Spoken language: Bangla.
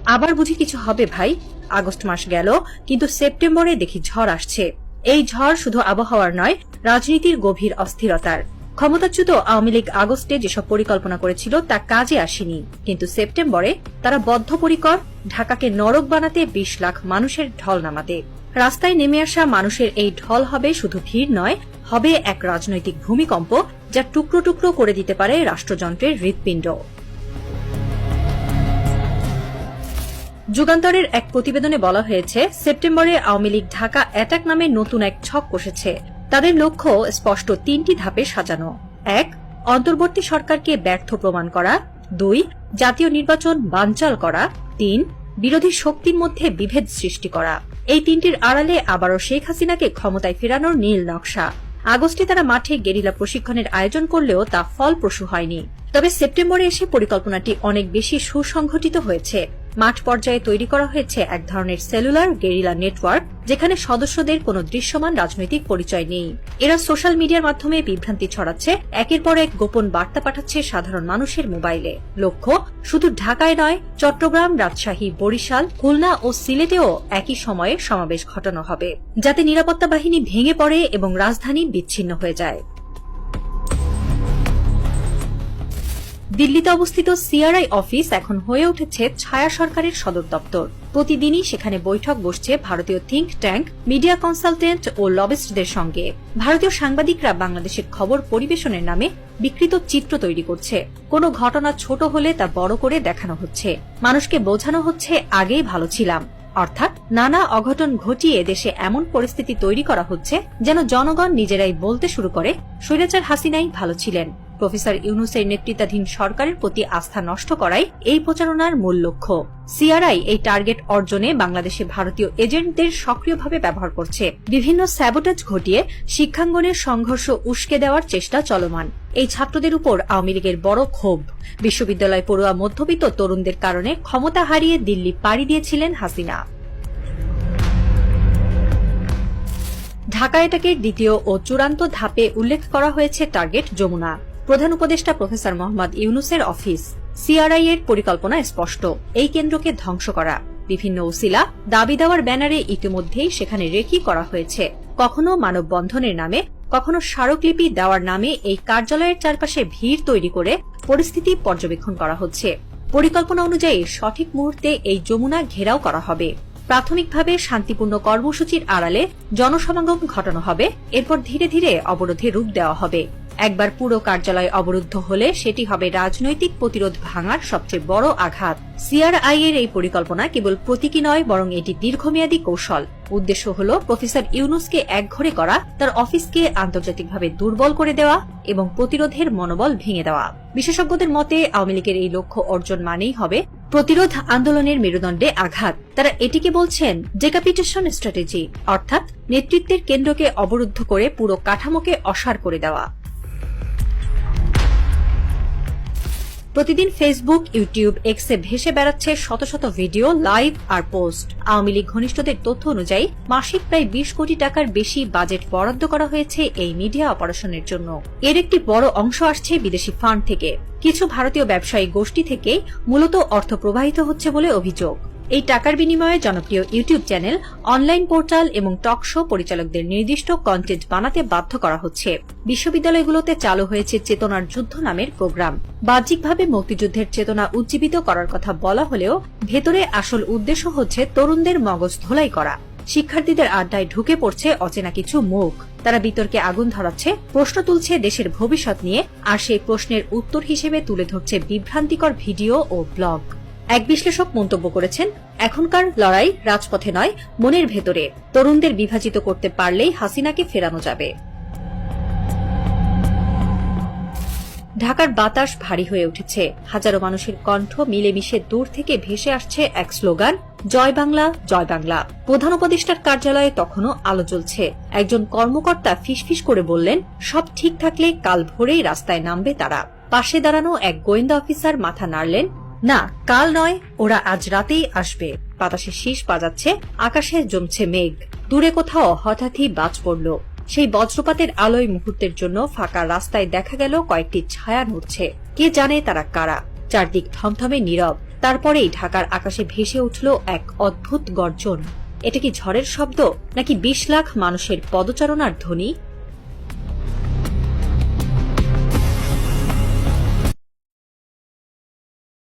আবার বুঝি কিছু হবে ভাই? আগস্ট মাস গেল, কিন্তু সেপ্টেম্বরে দেখি ঝড় আসছে। এই ঝড় শুধু আবহাওয়ার নয়, রাজনীতির গভীর অস্থিরতার। ক্ষমতাচ্যুত আওয়ামী লীগ আগস্টে যেসব পরিকল্পনা করেছিল তা কাজে আসেনি, কিন্তু সেপ্টেম্বরে তারা বদ্ধপরিকর ঢাকাকে নরক বানাতে ২০ লাখ মানুষের ঢল নামাতে। রাস্তায় নেমে আসা মানুষের এই ঢল হবে শুধু ভিড় নয়, হবে এক রাজনৈতিক ভূমিকম্প যা টুকরো টুকরো করে দিতে পারে রাষ্ট্রযন্ত্রের হৃৎপিণ্ড। যুগান্তরের এক প্রতিবেদনে বলা হয়েছে, সেপ্টেম্বরে আওয়ামী লীগ ঢাকা অ্যাটাক নামে নতুন এক ছক কষেছে। তাদের লক্ষ্য স্পষ্ট ৩টি ধাপে সাজানো। ১. অন্তর্বর্তী সরকারকে ব্যর্থ প্রমাণ করা। ২. জাতীয় নির্বাচন বানচাল করা। ৩. বিরোধী শক্তির মধ্যে বিভেদ সৃষ্টি করা। এই তিনটির আড়ালে আবারও শেখ হাসিনাকে ক্ষমতায় ফেরানোর নীল নকশা। আগস্টে তারা মাঠে গেরিলা প্রশিক্ষণের আয়োজন করলেও তা ফলপ্রসূ হয়নি। তবে সেপ্টেম্বরে এসে পরিকল্পনাটি অনেক বেশি সুসংগঠিত হয়েছে। মাঠ পর্যায়ে তৈরি করা হয়েছে এক ধরনের সেলুলার গেরিলা নেটওয়ার্ক, যেখানে সদস্যদের কোনো দৃশ্যমান রাজনৈতিক পরিচয় নেই। এরা সোশ্যাল মিডিয়ার মাধ্যমে বিভ্রান্তি ছড়াচ্ছে, একের পর এক গোপন বার্তা পাঠাচ্ছে সাধারণ মানুষের মোবাইলে। লক্ষ্য শুধু ঢাকায় নয়, চট্টগ্রাম, রাজশাহী, বরিশাল, খুলনা ও সিলেটেও একই সময়ে সমাবেশ ঘটানো হবে, যাতে নিরাপত্তা বাহিনী ভেঙে পড়ে এবং রাজধানী বিচ্ছিন্ন হয়ে যায়। দিল্লিতে অবস্থিত সিআরআই অফিস এখন হয়ে উঠেছে ছায়া সরকারের সদর দপ্তর। প্রতিদিনই সেখানে বৈঠক বসছে ভারতীয় থিঙ্ক ট্যাঙ্ক, মিডিয়া কনসালটেন্ট ও লবিস্টদের সঙ্গে। ভারতীয় সাংবাদিকরা বাংলাদেশের খবর পরিবেশনের নামে বিকৃত চিত্র তৈরি করছে। কোনো ঘটনা ছোট হলে তা বড় করে দেখানো হচ্ছে। মানুষকে বোঝানো হচ্ছে আগেই ভালো ছিলাম, অর্থাৎ নানা অঘটন ঘটিয়ে দেশে এমন পরিস্থিতি তৈরি করা হচ্ছে যেন জনগণ নিজেরাই বলতে শুরু করে স্বৈরাচার হাসিনাই ভালো ছিলেন। প্রফেসর ইউনূসের নেতৃত্বাধীন সরকারের প্রতি আস্থা নষ্ট করাই এই প্রচারণার মূল লক্ষ্য। সিআরআই এই টার্গেট অর্জনে বাংলাদেশে ভারতীয় এজেন্টদের সক্রিয়ভাবে ব্যবহার করছে। বিভিন্ন স্যাবোটেজ ঘটিয়ে শিক্ষাঙ্গনের সংঘর্ষ উস্কে দেওয়ার চেষ্টা চলমান। এই ছাত্রদের উপর আওয়ামী লীগের বড় ক্ষোভ। বিশ্ববিদ্যালয় পড়ুয়া মধ্যবিত্ত তরুণদের কারণে ক্ষমতা হারিয়ে দিল্লি পাড়ি দিয়েছিলেন হাসিনা। ঢাকা অ্যাটাকের দ্বিতীয় ও চূড়ান্ত ধাপে উল্লেখ করা হয়েছে টার্গেট যমুনা। প্রধান উপদেষ্টা প্রফেসর মোহাম্মদ ইউনূসের অফিস। সিআরআই এর পরিকল্পনা স্পষ্ট, এই কেন্দ্রকে ধ্বংস করা। বিভিন্ন উসিলা দাবি দেওয়ার ব্যানারে ইতিমধ্যেই সেখানে রেকি করা হয়েছে। কখনো মানববন্ধনের নামে, কখনো স্মারকলিপি দেওয়ার নামে এই কার্যালয়ের চারপাশে ভিড় তৈরি করে পরিস্থিতি পর্যবেক্ষণ করা হচ্ছে। পরিকল্পনা অনুযায়ী সঠিক মুহূর্তে এই যমুনা ঘেরাও করা হবে। প্রাথমিকভাবে শান্তিপূর্ণ কর্মসূচির আড়ালে জনসমাগম ঘটানো হবে, এরপর ধীরে ধীরে অবরোধে রূপ দেওয়া হবে। একবার পুরো কার্যালয় অবরুদ্ধ হলে সেটি হবে রাজনৈতিক প্রতিরোধ ভাঙার সবচেয়ে বড় আঘাত। সিআরআই এর এই পরিকল্পনা কেবল প্রতীকী নয়, বরং এটি দীর্ঘমেয়াদী কৌশল। উদ্দেশ্য হল প্রফেসর ইউনূসকে একঘরে করা, তার অফিসকে আন্তর্জাতিকভাবে দুর্বল করে দেওয়া এবং প্রতিরোধের মনোবল ভেঙে দেওয়া। বিশেষজ্ঞদের মতে আওয়ামী লীগের এই লক্ষ্য অর্জন মানেই হবে প্রতিরোধ আন্দোলনের মেরুদণ্ডে আঘাত। তারা এটিকে বলছেন ডেকাপিটেশন স্ট্র্যাটেজি, অর্থাৎ নেতৃত্বের কেন্দ্রকে অবরুদ্ধ করে পুরো কাঠামোকে অসাড় করে দেওয়া। প্রতিদিন ফেসবুক, ইউটিউব, এক্সে ভেসে বেড়াচ্ছে শত শত ভিডিও, লাইভ আর পোস্ট। আওয়ামী লীগ ঘনিষ্ঠদের তথ্য অনুযায়ী মাসিক প্রায় ২০ কোটি টাকার বেশি বাজেট বরাদ্দ করা হয়েছে এই মিডিয়া অপারেশনের জন্য। এর একটি বড় অংশ আসছে বিদেশি ফান্ড থেকে। কিছু ভারতীয় ব্যবসায়ী গোষ্ঠী থেকেই মূলত অর্থ প্রবাহিত হচ্ছে বলে অভিযোগ। এই টাকার বিনিময়ে জনপ্রিয় ইউটিউব চ্যানেল, অনলাইন পোর্টাল এবং টক শো পরিচালকদের নির্দিষ্ট কন্টেন্ট বানাতে বাধ্য করা হচ্ছে। বিশ্ববিদ্যালয়গুলোতে চালু হয়েছে চেতনার যুদ্ধ নামের প্রোগ্রাম। বাহ্যিকভাবে মুক্তিযুদ্ধের চেতনা উজ্জীবিত করার কথা বলা হলেও ভেতরে আসল উদ্দেশ্য হচ্ছে তরুণদের মগজ ধোলাই করা। শিক্ষার্থীদের আড্ডায় ঢুকে পড়ছে অচেনা কিছু মুখ। তারা বিতর্কে আগুন ধরাচ্ছে, প্রশ্ন তুলছে দেশের ভবিষ্যৎ নিয়ে, আর সেই প্রশ্নের উত্তর হিসেবে তুলে ধরছে বিভ্রান্তিকর ভিডিও ও ব্লগ। এক বিশ্লেষক মন্তব্য করেছেন, এখনকার লড়াই রাজপথে নয়, মনের ভেতরে। তরুণদের বিভাজিত করতে পারলেই হাসিনাকে ফেরানো যাবে। ঢাকার বাতাস ভারী হয়ে উঠেছে। হাজারো মানুষের কণ্ঠ মিলেমিশে দূর থেকে ভেসে আসছে এক স্লোগান, জয় বাংলা, জয় বাংলা। প্রধান উপদেষ্টার কার্যালয়ে তখনও আলো জ্বলছে। একজন কর্মকর্তা ফিসফিস করে বললেন, সব ঠিক থাকলে কাল ভোরেই রাস্তায় নামবে তারা। পাশে দাঁড়ানো এক গোয়েন্দা অফিসার মাথা নাড়লেন, না, কাল নয়, ওরা আজ রাতেই আসবে। বাতাসে শীষ বাজাচ্ছে, আকাশে জমছে মেঘ। দূরে কোথাও হঠাৎই বাজ পড়ল। সেই বজ্রপাতের আলোয় মুহূর্তের জন্য ফাঁকা রাস্তায় দেখা গেল কয়েকটি ছায়া নড়ছে। কে জানে তারা কারা। চারদিক থমথমে নীরব। তারপরেই ঢাকার আকাশে ভেসে উঠল এক অদ্ভুত গর্জন। এটা কি ঝড়ের শব্দ নাকি 20 লাখ মানুষের পদচারণার ধ্বনি?